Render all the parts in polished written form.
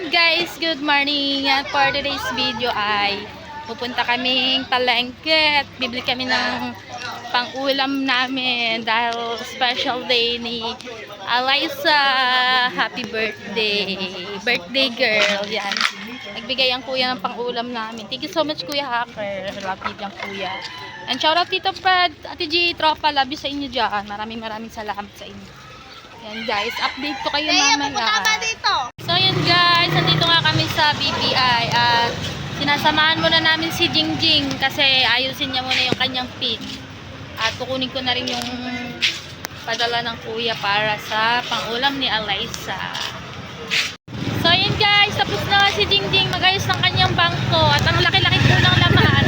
guys, good morning. At for today's video ay pupunta kaming palengke at bibili kami ng pang-ulam namin dahil special day ni Eliza. Happy birthday. Birthday girl. Yan. Nagbigay ang kuya ng pang-ulam namin. Thank you so much, Kuya Hacker. Love you dyan, kuya. And shout out Tito Fred, Ate G, Tropa. Love you sa inyo dyan. Maraming salamat sa inyo. Yan guys, update ko kayo mamaya. So yan guys, nandito nga kami sa BPI at sinasamahan muna namin si Jingjing kasi ayusin niya muna yung kanyang pin. At kukunin ko na rin yung padala ng kuya para sa pangulam ni Eliza. So yan guys, tapos na si Jingjing magayos ng kanyang bangko at ang laki-laki po ng laman.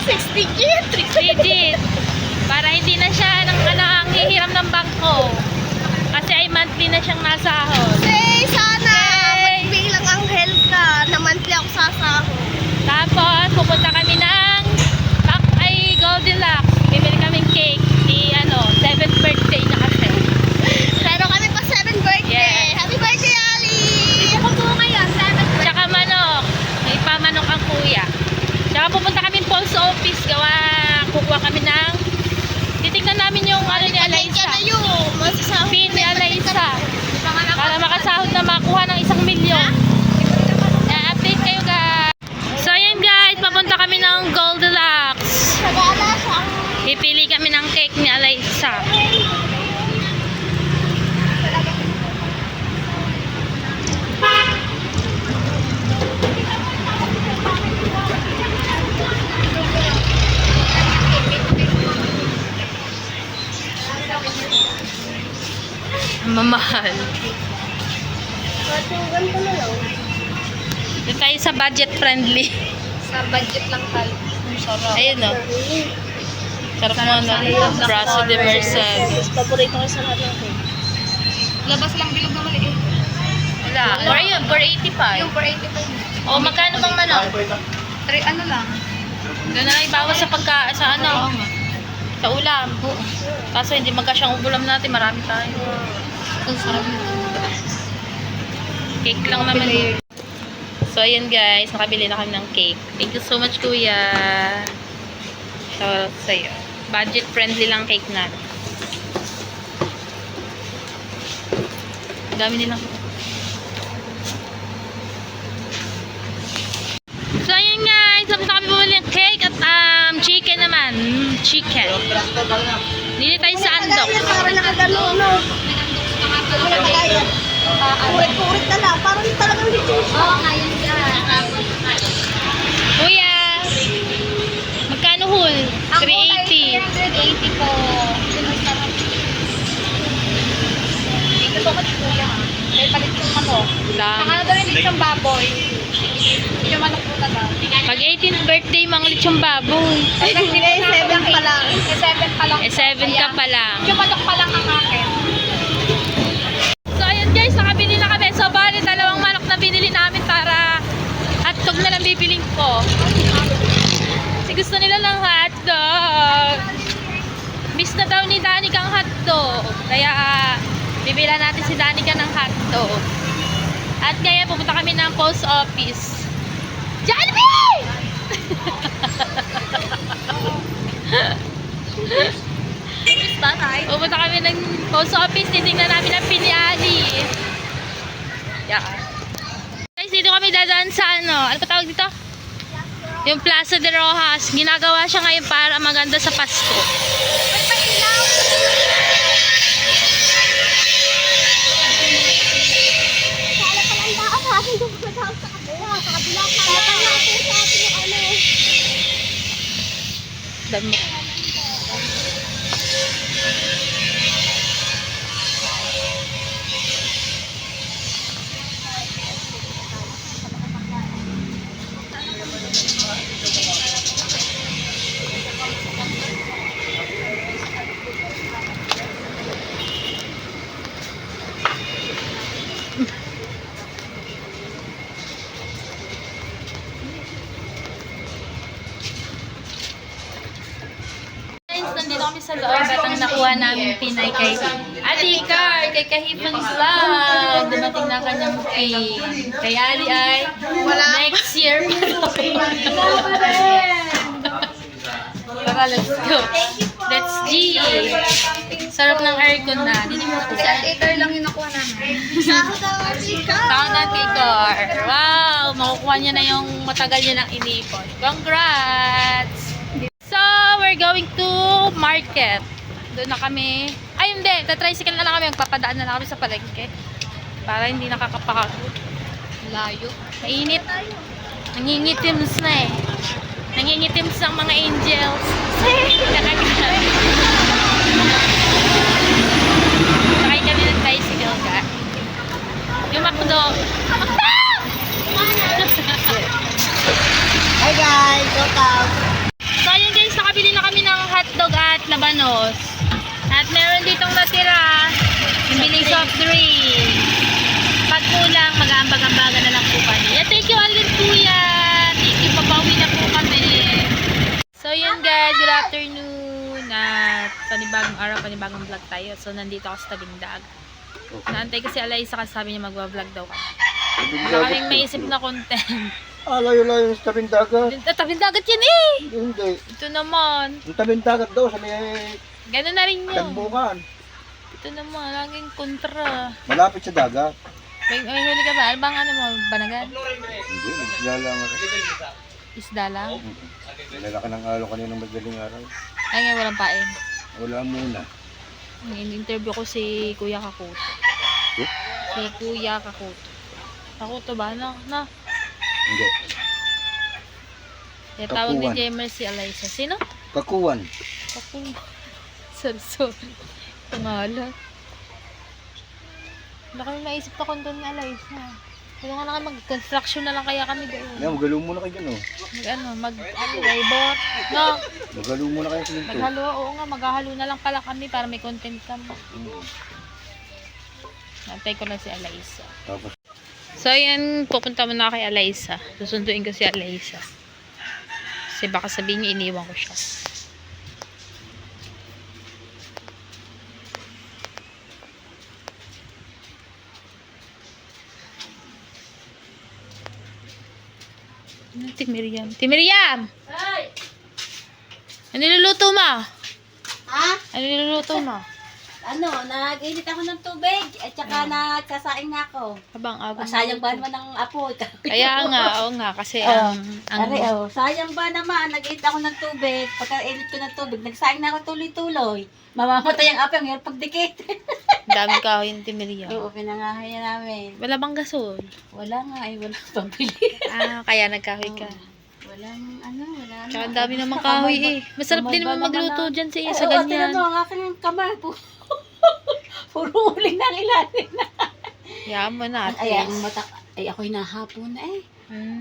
6 digit. Para hindi na siya ang hihiram ng bangko. Kasi ay monthly na siyang nasahod. Sana magbilang anghel ka na monthly ako sasahod. Tapos pupunta kami ng Goldilocks. Bibili kaming cake ni 7th birthday niya kasi. Pero kami pa 7th birthday. Yes. Happy birthday, Ali! Ako po ngayon, 7th birthday. Tsaka manok. May pamanok ang kuya. Tsaka pupunta kami post office. Kukuha kami ng titignan namin yung ni Eliza. Pin ni Eliza. Para makasahod na makuha ng 1 milyon. Update kayo guys. So ayan guys, papunta kami ng Goldilocks. Pipili kami ng cake ni Eliza. Mamahal. Doon tayo sa budget friendly. Sa budget lang tayo. Sarap. Ayun o. Sarap mo braso de Mercedes. Paborito ko sa lahat natin. Labas lang bilog na maliit. Wala. Or yun, 485. Yung 485. O magkano bang manok? 3 ano lang. Doon na lang ibawas sa sa ulam. Kaso hindi magkasyang ulam natin. Marami tayo. Ang sarap nito. Cake lang naman yun. So, ayan guys. Nakabili na kami ng cake. Thank you so much, kuya. Shout out sa'yo. Budget friendly lang cake na. Dami nilang. So, ayan guys. Tapos na kami bumili ng cake at chicken naman. Chicken. Dili tayo sa andok. Parang nakagano, Purit na lang. Parang talagang litus. Oo, ngayon yan. Kuya, magkano hul? 380. 380 po. Dito po ko ni Kuya. May palit yung manok. Saka na daw yung lechong baboy. Yung manok po na daw. Pag 18th birthday, mga lechong baboy. 7 pa lang. 7 pa lang. 7 ka pa lang. Yung manok pa lang ang akin. So, ayan guys, nakabili na kami. So, bali, 2 manok na binili namin para hotdog na lang bibiling ko. Kasi gusto nila ng hotdog. Miss na daw ni Danica ang hotdog. Kaya, bibila natin si Danica ng hotdog. At kaya, pupunta kami ng post office. Jollibee! Pupunta kami ng post office. Titingnan namin ang piniali. Yeah. Guys, dito kami dadaan sa ano pa tawag dito? Yung Plaza de Rojas. Ginagawa siya ngayon para maganda sa Pasko. Dami. Nandito kami sa loob at ang nakuha namin pinay kay Ate Car, kay Kahipang Vlog. Dumating na kanyang pay. Kay Ali ay next year. Tara, let's go. Let's G. Sarap ng aircon na. Hindi mo ito sa Ito lang yung nakuha namin. Sound at Icor. Wow! Makukuha niya na yung matagal niya ng inipon. Congrats! So, we're going to market. Doon na kami. Ay, hindi. Tatricycle na lang kami. Magpapadaan na lang kami sa palengke. Para hindi nakakapagod. Layo. Mainit. Nangingitims na eh. Nangingitims ang mga angels. Nakakagal. Sakay kami ng tricycle ka. Yung McDo. Hi guys, welcome. So ayun guys, nakabili na kami ng hotdog at labanos. At meron ditong natira. Yung biling soft drink. Pag kulang, mag-aambag-ambaga na lang po kami. Yeah, thank you Alvin Kuya. Thank you, papawi na po kami. So yun guys, good afternoon. At panibagong araw, panibagong vlog tayo. So nandito ako sa tabing dagat. Naantay kasi Alaysa kasi sabi niya magwa-vlog daw kami. Wala kaming maisip na content. Layo-layo sa tabing dagat. Tabing dagat yan eh. Hindi. Ito naman. Yung tabing dagat daw sa may Ganun na rin yun. tagbukan. Ito naman, laging kontra. Malapit sa dagat. May huli ka ba? Ano bang ano mo? Banagan? Hindi, nagsila lang ako. Isda lang? Nilalaki ng alo kanina madaling araw. Ay nga, walang pain. Wala muna. In-interview ko si Kuya Kakuto. Eh? Si Kuya Kakuto. Kakuto ba? No? No? Hindi. Kaya tawag ni Kakuan. Jemer si Alaysa. Sino? Kakuan. Kakuan. Sorry. Pangalan. Wala kami maisip na kung doon ni Alaysa. Kaya nga lang mag-construction na lang kaya kami doon. Yan, magalo muna kayo dyan, oh. Labor. No? Magalo muna kayo sa linto. Maghalo, oo nga, maghahalo na lang pala kami para may content kami. Nantay ko lang si Alaysa. Tapos, So, yan, pupunta muna kay Alaysa. Susunduin ko si Alaysa. Kasi baka sabihin niya, iniwan ko siya. Ano, Timiriam? Timiriam! Ano niluluto mo? Ha? Ano niluluto mo? Ano, nag-init ako ng tubig at saka nagsasaing na ako. Habang agos. Sayang ba naman ang apoy? Kaya nga, oo nga, kasi Sayang ba naman, nag-init ako ng tubig. Pagka-init ko ng tubig, nagsaing na ako tuloy-tuloy. Mamamatay ang apoy, ang hirap pagdikit. dami kahoy yung Timiriam. Oo, pinangahay namin. Wala bang gasol? Wala nga, ay wala pambili. Kaya nagkahoy ka. Walang wala na. Tsaka ang dami naman kahoy eh. Masarap din naman magluto dyan sa Sa ganyan. ang aking kamay po. Puro uling ng ilalim na. Yaman mo na. Ay, ang mata. Ay, ako'y nahapon na eh.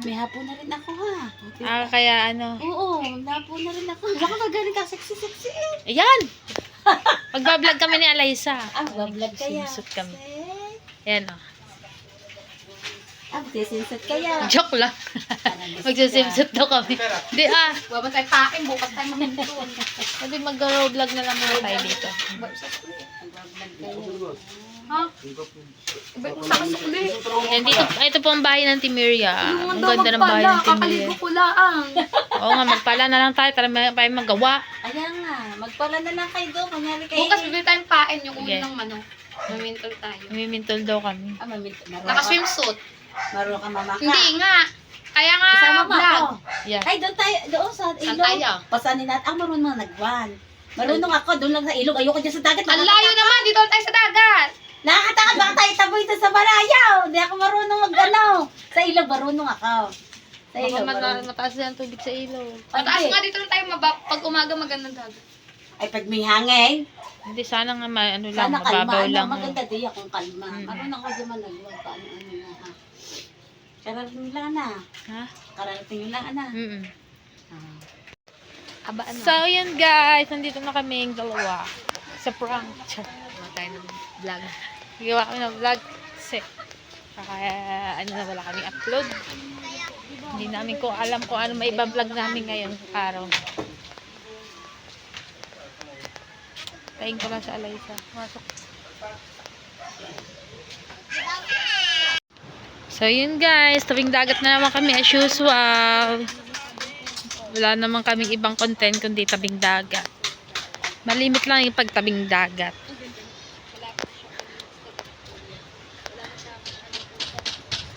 May hapon na rin ako ha. Kaya ano. Oo, nahapon na rin ako. Baka magaling ka, sexy eh. Ayan! Magbablog kami ni Alaysa. Bablog kaya. Sinsut kami. Ayan o. Magsisimsot kaya. Joke lang. Magsisimsut daw kami. Di Wabang tayo paking, bukas tayo mamintun. Pwede mag-vlog na lang muna tayo dito. Ha? Yan dito, ito po ang bahay ng Timiria. Ang ganda ng bahay ng Timiria. Kakaligo ko lang. Oo nga, magpala na lang tayo. Tara tayo magawa. Ayan nga, magpala na lang kayo doon. Kunyari kayo. Bukas bibili tayong pain yung Sige. unang manok. Mamintol tayo. Mamimintol daw kami. Mamintun. Naka-swimsuit. Marunong ka mamaka. Hindi nga. Kaya nga Isama mo vlog. ako. Yeah. Ay, doon tayo, doon sa Saan ilog. tayo? Pasanin natin. Marunong nagwan. Marunong ako, doon lang sa ilog. Ayoko dyan sa dagat. Ang layo naman. Dito tayo sa dagat. Nakakatakot, baka tayo taboy doon sa Balayaw. Hindi ako marunong mag-ano. Sa ilog, marunong ako. Sa Baka ilog, marunong. mataas na ang tubig sa ilog. Mataas Hindi. nga dito lang tayo pag umaga magandang dagat. Ay, pag may hangin, Hindi, sana nga ano lang, sana kalma. mababaw Ano, lang. maganda di akong kalma. Marunong ako dyan managwag. Paano, na ha. Kararating lang na. Ha? Kararating lang na. Aba ano? So, yan guys. Nandito na kaming dalawa. Sa prank. tayo ng vlog. Gawa kami ng vlog. Kasi, kaya ano na wala kaming upload. Hindi namin ko alam kung ano may iba-vlog namin ngayon araw. Tayin ko lang sa Alaysa. Masok. So, yun guys. Tabing dagat na naman kami as usual. Wala naman kaming ibang content kundi tabing dagat. Malimit lang yung pagtabing dagat.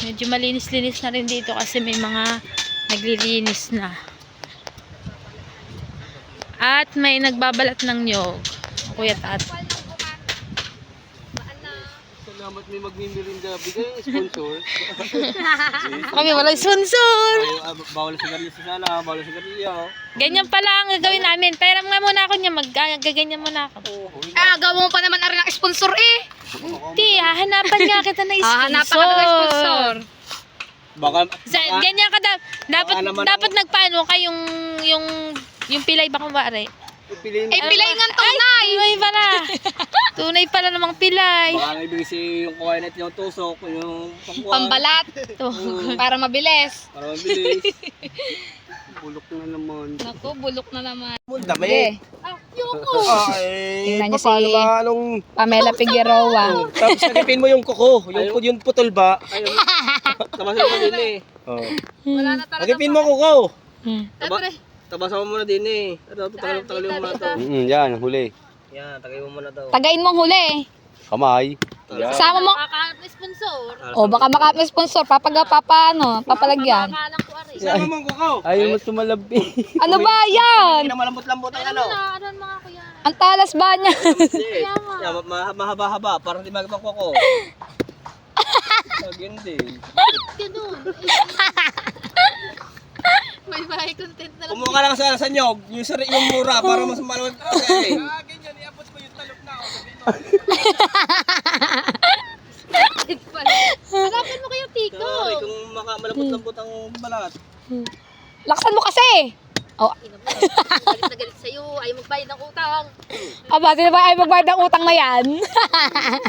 Medyo malinis-linis na rin dito kasi may mga naglilinis na. At may nagbabalat ng nyog. Kuya Tat. Salamat may magmimirinda. Bigay sponsor. Kami walang sponsor. Bawal sigarilyo sa sana. Bawal sigarilyo. Ganyan pala ang gagawin namin. Pairam nga muna ako niya. Magaganyan muna ako. Gawa mo pa naman na rin ang sponsor eh. Hindi, hahanapan nga kita na sponsor. Hanapan ka ng sponsor. Baka, Ganyan ka dapat baka naman dapat nagpaano ka yung pilay ba kumare? piliin Eh, pilay nga tunay. Tunay pala. Tunay pala namang pilay. Baka nga ibigay si yung kuwain natin yung tusok, yung pangkuhan. Pambalat. Para mabilis. Para mabilis. Bulok na naman. Naku, bulok na naman. Dami. Ay, Tingnan niyo paano si ba? Anong... Pamela Figueroa. Tapos nagipin mo yung kuko, yung putol ba? Ayun. Tabasan mo din eh. Oh. Wala na talaga. Nagipin mo kuko. Hmm. Tabasan mo muna din eh. Tagalin mo muna to. Yan, huli. Yan, tagalin mo muna to. Tagayin mong huli. Kamay. Sama mo. Sponsor. O baka maka-sponsor. Papalagyan. Sama mo kuko. Ayaw mo sumalabbi. Ano ba yan? Hindi na malambot-lambot ang ano. Aran mga kuya. Ang talas ba niya? Mahaba-haba, parang di magpang kuko. Agin din. Ganun. May bahay content na lang. Kumuha ka lang sa nyog, yung mura para mas malawag. Okay. Ganyan, iabot mo yung talok na. Hanapin mo kayong tiko. Sorry, kung malambot-lambot ang balat. Laksan mo kasi. Oh, Galit na galit sa'yo. Ayaw magbayad ng utang. aba, sino ba ay magbayad ng utang na yan?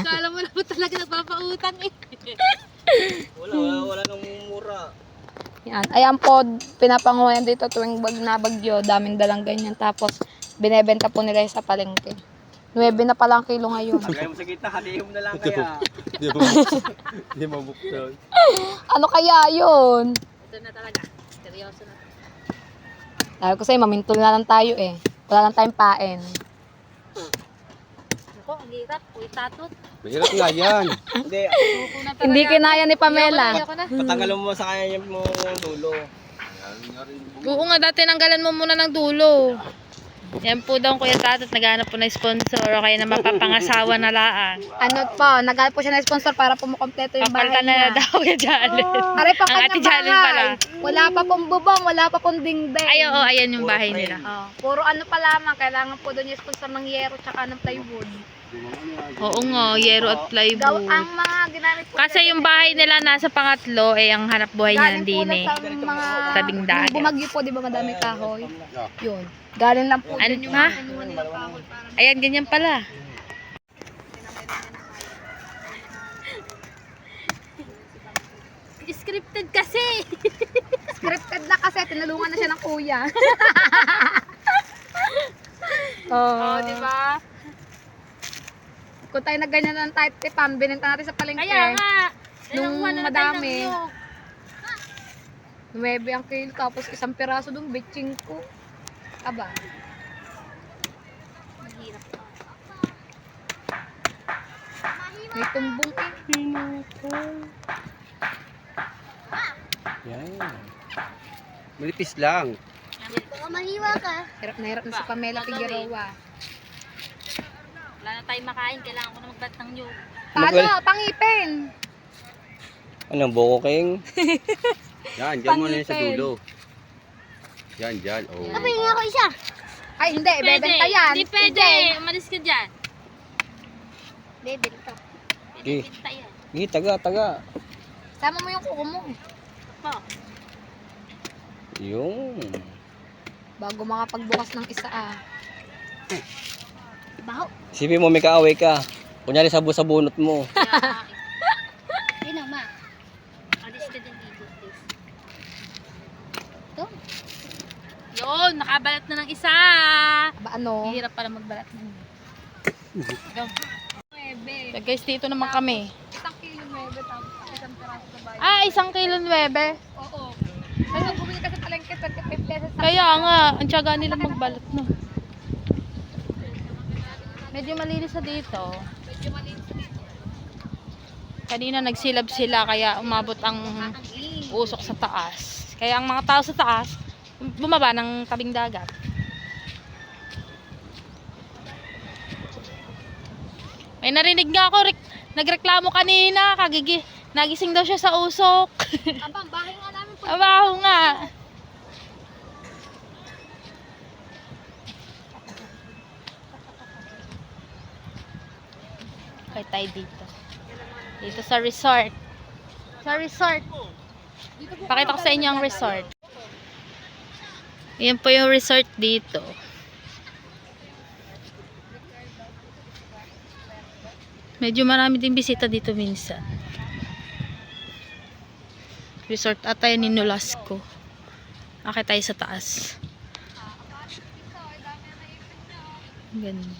Kala mo naman talaga nagpapautang eh. Wala nang mura. Yan. Ayan po, pinapanguhayan dito tuwing bagyo, daming dalang ganyan. Tapos, binebenta po nila sa palengke. 9 na palang kilo ngayon. Tagay mo sa kita, halihin mo na lang kaya. Hindi mabuksan. Ano kaya yun? Ito na talaga. Seryoso na. Sabi ko sa'yo, mamintol na lang tayo eh. Wala lang tayong paen. Ako, ang hirap. Uy, tatot. Mahirap nga yan. Hindi, Hindi kinaya ni Pamela. Ayoko na. patanggalan mo sa kanya yung dulo. Oo nga, dati nanggalan mo muna ng dulo. Yan po daw Kuya Tatot, naghanap po ng sponsor o kaya na mapapangasawa na laan. Ano po, naghanap po siya ng sponsor para po makompleto yung bahay Papalitan na niya. na daw Kuya Jalen. Aray, Ang Ate papalitan Jalen bahay. pala. Wala pa pong bubong, wala pa pong dingding. Ay, oo, ayan yung bahay nila. Oh, puro ano pa lamang, kailangan po doon yung sponsor ng yero tsaka ng plywood. Oo nga, yero at plywood. Ang mga ginamit po Kasi yung bahay nila nasa pangatlo, eh ang hanap buhay niya galing po din na eh. sa mga Tabing dagat. nung bumagyo po, di ba madaming kahoy? Yun. Galing lang po Ano, dun yung ha? kinuha nilang kahoy para Ayan, ganyan pala. Scripted kasi. scripted na kasi, tinulungan na siya ng kuya. Oh, di ba? Kung tayo na ganyan ng type tipam, binenta natin sa palengke. Kaya nga. Nung Nung madami. 9 ang kilo, tapos isang piraso doon, bitching ko. Aba. May tumbong eh. Yan. Malipis lang. Hirap na hirap na si Pamela Figueroa. Wala na tayong makain, kailangan ko na magbat ng nyug. Paano? Pangipin! Anong boko king? Yan, dyan mo na yun sa Pangipin. dulo. Yan, dyan. Oh. Ay, hindi. Bebenta yan. Hindi pwede. Umalis ka dyan. Bebenta. Okay. Pinta yan. Sige, taga. Sama mo yung kuko mo. Po. Yung. Bago makapagbukas ng isa ah. Baho. Isipin mo may kaaway ka. Kunyari sa bunot mo. Yun na, ma. Alis ka din dito, please. Ito. Yun, nakabalat na ng isa. Ba ano? Hirap pala magbalat ng Go. 9. So guys, dito naman kami. Isang kilo 9, tapos isang piraso sa bayan. Ah, 1 kilo 9. Oo. Kasi bumili ka sa palengke, 25 pesos. Kaya nga, ang tiyaga nila magbalot no. Medyo malinis na dito. Medyo malinis dito. Kanina nagsilab sila kaya umabot ang usok sa taas. Kaya ang mga tao sa taas, bumaba ng tabing dagat. May narinig nga ako, nagreklamo kanina, nagising daw siya sa usok. Abang, bahay nga namin po. Abaho nga. Okay tayo dito. Dito sa resort. Sa resort. Pakita ko sa inyo ang resort. Ayan po yung resort dito. Medyo marami din bisita dito minsan. Resort atay ni Nolasco. Akit tayo sa taas. Ganun.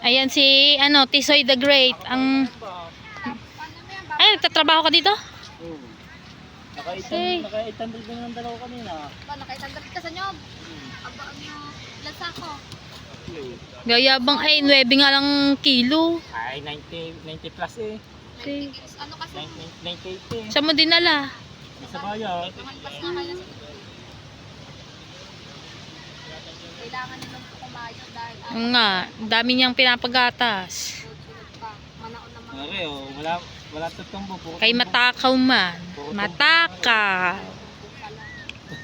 Ayan si Tisoy the Great. Ay, nagtatrabaho ka dito? Hey. Naka-800 din ng dalawa kanina. Ba, nakaitandap ka sa nyob. Aba, lasa ko. Gayabang ay 9 nga lang kilo. Ay, 90 plus eh. Okay. Ano kasi? 98 eh. Saan mo dinala? Sa bayan. Manpas na kaya sa kailangan nilang kumayo dahil Oo nga, dami niyang pinapagatas. sunod pa. Manaon naman. Pare, oh, wala tutumbo po. Kay matakaw man. Matakaw.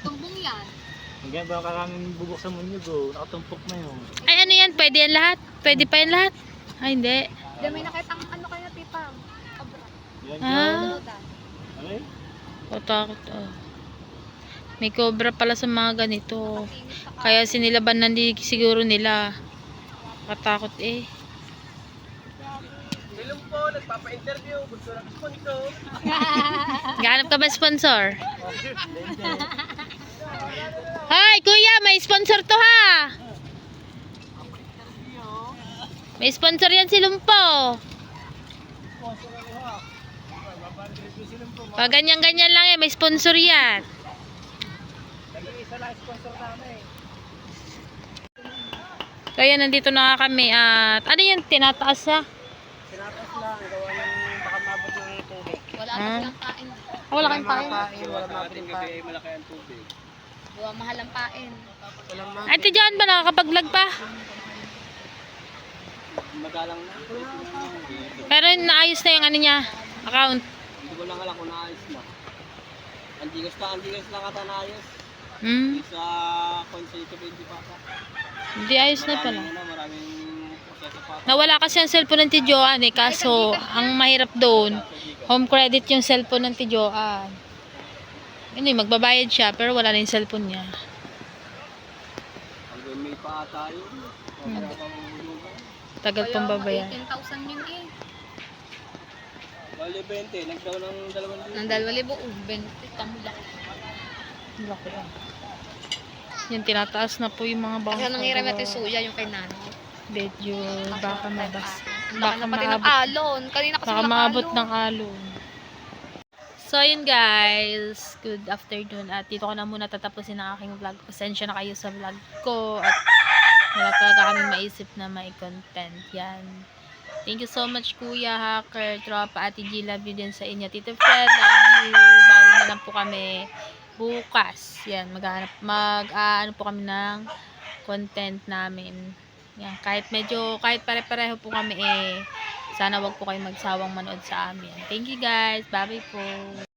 Tumbong yan. Hanggang ba karaming bubuksan mo nyo go? Nakatumpok na yun. Ay, ano yan? Pwede yan lahat? Pwede pa yan lahat? Ay, hindi. Diyan may nakitang ano kaya pipang. Abra. Yan Ah, Okay? o takot. Oh. May cobra pala sa mga ganito. Kaya sinilaban na siguro nila. Katakot eh. Silong po, nagpapa-interview. Gusto na sponsor. Gahanap ka ba sponsor? Hoy, kuya, may sponsor to ha. May sponsor yan si Lumpo. Pag ganyan-ganyan lang eh, may sponsor yan. Nag-iisa lang sponsor namin. Kaya nandito na kami at ano yun, tinataas ha? Pinatas lang, gawa ng baka mabot yung tubig. Wala Ah. na silang pain. Wala kayong pain? Wala mabot yung pain. Malaki ang tubig. Buwa mahal ang pain. Walang mabot. Ate John ba nakakapag-vlog pa? Madalang na. Pero naayos na yung ano niya, account. Hindi ko lang alam kung naayos na. Andigas lang ata naayos. Hmm, Sa consecutive hindi pa ata. hindi ayos na pala. Maraming proseso pa ata. Nawala kasi ang cellphone ng Tijoan eh, kaso ang mahirap doon, home credit yung cellphone ng Tijoan. Yun eh, magbabayad siya pero wala na yung cellphone niya. Hanggang may pa ata yun. Wala pa mamulugan. Tagal pang babayan. 18,000 yun eh. Bali 20, nagdaw ng 2,000. Nang 2,000, 20. Tamo lang. Laki ah. Yan, tinataas na po yung mga bangko. Kasi nangiram natin suya yung kay nanay. Medyo baka mabas. Baka Baka na pati ng maabot. alon. Kanina kasi Baka walang maabot alon. ng alon. So yun guys, good afternoon at dito ko na muna tatapusin ang aking vlog. Pasensya na kayo sa vlog ko at wala talaga kami maisip na may content. Yan. Thank you so much Kuya Hacker, Tropa, Ate G, love you din sa inyo. Tito Fred, love you. Bago na lang po kami bukas. Yan, ano po kami ng content namin. Yan, kahit pare-pareho po kami sana wag po kayo magsawang manood sa amin. Thank you guys. Bye-bye po.